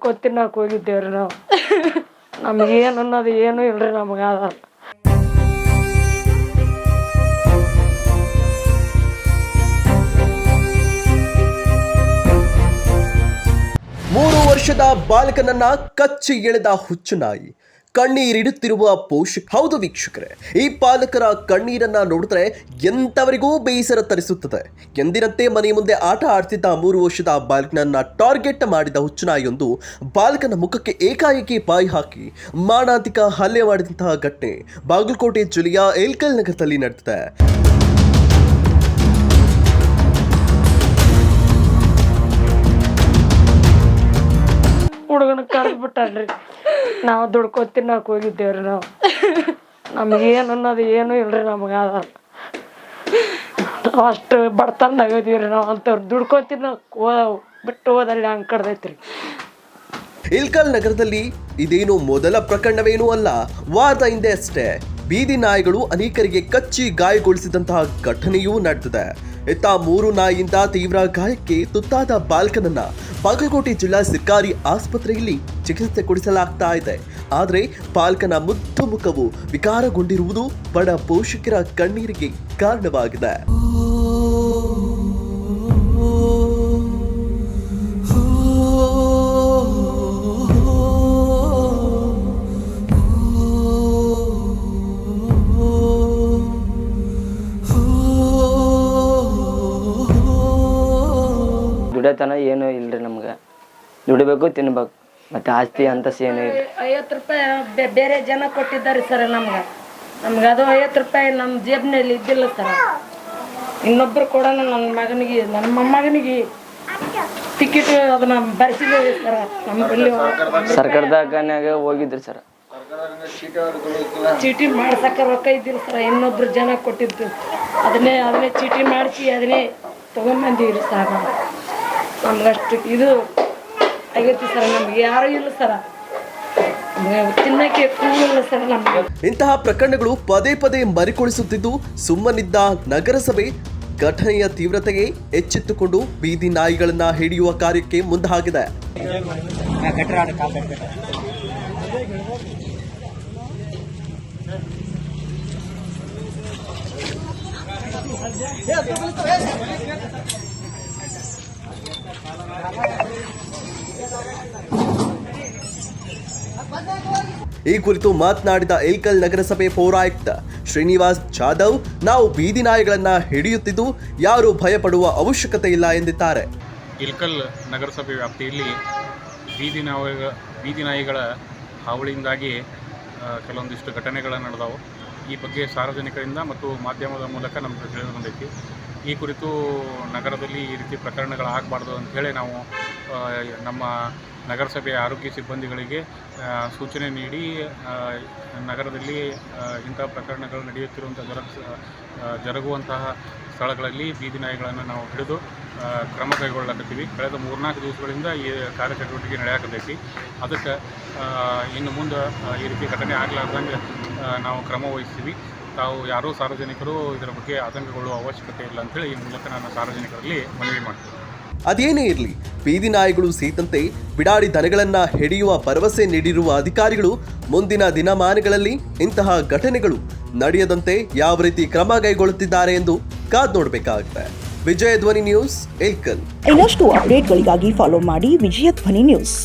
ದುಡ್ಕೋತ ತಿನ್ನಕ್ಕೆ ಹೋಗಿದ್ದೇವ್ರಿ ನಾವು. ನಮಗೇನು ಅನ್ನೋದು ಏನೂ ಇಲ್ರಿ ನಮಗೆ. ಅದ 3 ವರ್ಷದ ಬಾಲಕನನ್ನ ಕಚ್ಚಿ ಎಳೆದ ಹುಚ್ಚು ನಾಯಿ, ಕಣ್ಣೀರಿಡುತ್ತಿರುವ ಪೋಷಕ. ಹೌದು ವೀಕ್ಷಕರೇ, ಈ ಪಾಲಕರ ಕಣ್ಣೀರನ್ನ ನೋಡಿದ್ರೆ ಎಂತವರಿಗೂ ಬೇಸರ ತರಿಸುತ್ತದೆ. ಎಂದಿನಂತೆ ಮನೆ ಮುಂದೆ ಆಟ ಆಡ್ತಿದ್ದ 3 ವರ್ಷದ ಬಾಲಕನನ್ನ ಟಾರ್ಗೆಟ್ ಮಾಡಿದ ಹುಚ್ಚುನಾಯಿಯೊಂದು ಬಾಲಕನ ಮುಖಕ್ಕೆ ಏಕಾಏಕಿ ಬಾಯಿ ಹಾಕಿ ಮಾರಣಾಂತಿಕ ಹಲ್ಲೆ ಮಾಡಿದಂತಹ ಘಟನೆ ಬಾಗಲಕೋಟೆ ಜಿಲ್ಲೆಯ ಏಲ್ಕಲ್ ನಗರದಲ್ಲಿ ನಡೆದಿದೆ. ಹುಡುಗನ ಕರೆದು ಬಿಟ್ಟಾನ್ರಿ. ನಾವು ದುಡ್ಕೋತ ತಿನ್ನಕ್ಕೆ ಹೋಗಿದ್ದೇವ್ರಿ ನಾವು. ನಮಗೇನು ಅನ್ನೋದು ಏನೂ ಇಲ್ರಿ ನಮಗೆ. ಅದ ಅಷ್ಟು ಬಡತನದಾಗ ಇದೀವ್ರಿ ನಾವು. ಅಂಥವ್ರು ದುಡ್ಕೋತ ತಿನ್ನಕ್ಕೆ ಬಿಟ್ಟು ಹೋದಲ್ಲಿ ಹಂಗೆ ಕಡ್ದೈತ್ರಿ. ಇಲ್ಕಲ್ ನಗರದಲ್ಲಿ ಇದೇನು ಮೊದಲ ಪ್ರಕರಣವೇನೂ ಅಲ್ಲ. ವಾರದ ಹಿಂದೆ ಅಷ್ಟೇ ಬೀದಿ ನಾಯಿಗಳು ಅನೇಕರಿಗೆ ಕಚ್ಚಿ ಗಾಯಗೊಳಿಸಿದಂತಹ ಘಟನೆಯೂ ನಡೆದಿದೆ. ಇತ್ತ 3 ನಾಯಿಯಿಂದ ತೀವ್ರ ಗಾಯಕ್ಕೆ ತುತ್ತಾದ ಬಾಲಕನನ್ನ ಬಾಗಲಕೋಟೆ ಜಿಲ್ಲಾ ಸರ್ಕಾರಿ ಆಸ್ಪತ್ರೆಯಲ್ಲಿ ಚಿಕಿತ್ಸೆ ಕೊಡಿಸಲಾಗ್ತಾ ಇದೆ. ಆದರೆ ಬಾಲಕನ ಮುದ್ದು ಮುಖವು ವಿಕಾರಗೊಂಡಿರುವುದು ಬಡ ಪೋಷಕರ ಕಣ್ಣೀರಿಗೆ ಕಾರಣವಾಗಿದೆ. ದುಡಿತನ ಏನೂ ಇಲ್ರಿ ನಮ್ಗೆ. ದುಡಿಬೇಕು, ತಿನ್ಬೇಕು, ಮತ್ತೆ ಆಸ್ತಿ ಅಂತ ಏನೂ ಇಲ್ಲ. 50 ರೂಪಾಯಿ ಬೇರೆ ಜನ ಕೊಟ್ಟಿದ್ದಾರೆ ಸರ್ ನಮ್ಗೆ. ಅದು 50 ರೂಪಾಯಿ ನಮ್ಮ ಜೇಬ್ನಲ್ಲಿ ಇದ್ದಿಲ್ಲ ಸರ್. ಇನ್ನೊಬ್ರು ಕೊಡೋಣ ನನ್ನ ಮಗನಿಗೆ, ನನ್ನ ಮೊಮ್ಮಗನಿಗೆ ಟಿಕೆಟ್ ಅದನ್ನ ಬರೆಸಿದ್ದೀವಿ ಸರ್. ನಮ್ಮಲ್ಲಿ ಸರ್ಕಾರದಾಗನ್ಯಾಗ ಹೋಗಿದ್ರಿ ಸರ್. ಚೀಟಿ ಮಾಡ್ಸಕ್ಕೆ ರೊಕ್ಕ ಇದ್ದಿಲ್ಲ ಸರ್. ಇನ್ನೊಬ್ರು ಜನ ಕೊಟ್ಟಿದ್ದು ಅದನ್ನೇ ಚೀಟಿ ಮಾಡಿಸಿ ಅದನ್ನೇ ತೊಗೊಂಬಂದಿವ್ರಿ ಸರ್. ನಮ್ಗಷ್ಟು ಇದು ಆಗೈತಿ ಸರ್. ನಮ್ಗೆ ಯಾರು ಇಲ್ಲ ಸರ, ತಿನ್ನಕ್ಕೆ ಕೂಗಿಲ್ಲ ಸರ್ ನಮ್ಗೆ. ಇಂತಹ ಪ್ರಕರಣಗಳು ಪದೇ ಪದೇ ಮರುಕಳಿಸುತ್ತಿದ್ದು ಸುಮ್ಮನಿದ್ದ ನಗರಸಭೆ ಘಟನೆಯ ತೀವ್ರತೆಗೆ ಎಚ್ಚೆತ್ತುಕೊಂಡು ಬೀದಿ ನಾಯಿಗಳನ್ನ ಹಿಡಿಯುವ ಕಾರ್ಯಕ್ಕೆ ಮುಂದಾಗಿದೆ. ಈ ಕುರಿತು ಮಾತನಾಡಿದ ಇಲ್ಕಲ್ ನಗರಸಭೆ ಪೌರಾಯುಕ್ತ ಶ್ರೀನಿವಾಸ್ ಜಾಧವ್, ನಾವು ಬೀದಿ ನಾಯಿಗಳನ್ನ ಹಿಡಿಯುತ್ತಿದ್ದು ಯಾರು ಭಯಪಡುವ ಅವಶ್ಯಕತೆ ಇಲ್ಲ ಎಂದಿದ್ದಾರೆ. ಇಲ್ಕಲ್ ನಗರಸಭೆ ವ್ಯಾಪ್ತಿಯಲ್ಲಿ ಬೀದಿ ನಾಯಿಗಳ ಹಾವಳಿಯಿಂದಾಗಿ ಕೆಲವೊಂದಿಷ್ಟು ಘಟನೆಗಳು ನಡೆದವು. ಈ ಬಗ್ಗೆ ಸಾರ್ವಜನಿಕರಿಂದ ಮತ್ತು ಮಾಧ್ಯಮದ ಮೂಲಕ ನಮಗೆ ತಿಳಿದು ಬಂದೈತಿ. ಈ ಕುರಿತು ನಗರದಲ್ಲಿ ಈ ರೀತಿ ಪ್ರಕರಣಗಳಾಗಬಾರ್ದು ಅಂಥೇಳಿ ನಾವು ನಮ್ಮ ನಗರಸಭೆಯ ಆರೋಗ್ಯ ಸಿಬ್ಬಂದಿಗಳಿಗೆ ಸೂಚನೆ ನೀಡಿ ನಗರದಲ್ಲಿ ಇಂಥ ಪ್ರಕರಣಗಳು ನಡೆಯುತ್ತಿರುವಂಥ ಜರುಗುವಂತಹ ಸ್ಥಳಗಳಲ್ಲಿ ಬೀದಿ ನಾಯಿಗಳನ್ನು ನಾವು ಹಿಡಿದು ಕ್ರಮ ಕೈಗೊಳ್ಳಕತ್ತೀವಿ. ಕಳೆದ 3-4 ದಿವಸಗಳಿಂದ ಈ ಕಾರ್ಯಚಟುವಟಿಕೆ ನಡೆಯಕತ್ತೈತಿ. ಅದಕ್ಕೆ ಇನ್ನು ಮುಂದೆ ಈ ರೀತಿ ಘಟನೆ ಆಗಲಾರ್ದಂಗೆ ನಾವು ಕ್ರಮ ವಹಿಸ್ತೀವಿ. ತಾವು ಯಾರೂ ಸಾರ್ವಜನಿಕರು ಇದರ ಬಗ್ಗೆ ಆತಂಕಗೊಳ್ಳುವ ಅವಶ್ಯಕತೆ ಇಲ್ಲ ಅಂತೇಳಿ ಈ ಮೂಲಕ ನಾನು ಸಾರ್ವಜನಿಕರಲ್ಲಿ ಮನವಿ ಮಾಡ್ತೀನಿ. ಅದೇನೇ ಇರಲಿ, ಬೀದಿ ನಾಯಿಗಳು ಸೇರಿದಂತೆ ಬಿಡಾಡಿ ದನಗಳನ್ನ ಹಿಡಿಯುವ ಭರವಸೆ ನೀಡಿರುವ ಅಧಿಕಾರಿಗಳು ಮುಂದಿನ ದಿನಮಾನಗಳಲ್ಲಿ ಇಂತಹ ಘಟನೆಗಳು ನಡೆಯದಂತೆ ಯಾವ ರೀತಿ ಕ್ರಮ ಕೈಗೊಳ್ಳುತ್ತಿದ್ದಾರೆ ಎಂದು ಕಾದ್ ನೋಡಬೇಕಾಗಿದೆ. ವಿಜಯ ಧ್ವನಿ ನ್ಯೂಸ್, ಏಲ್ಕಲ್. ಇನ್ನಷ್ಟು ಅಪ್ಡೇಟ್ಗಳಿಗಾಗಿ ಫಾಲೋ ಮಾಡಿ ವಿಜಯ ಧ್ವನಿ ನ್ಯೂಸ್.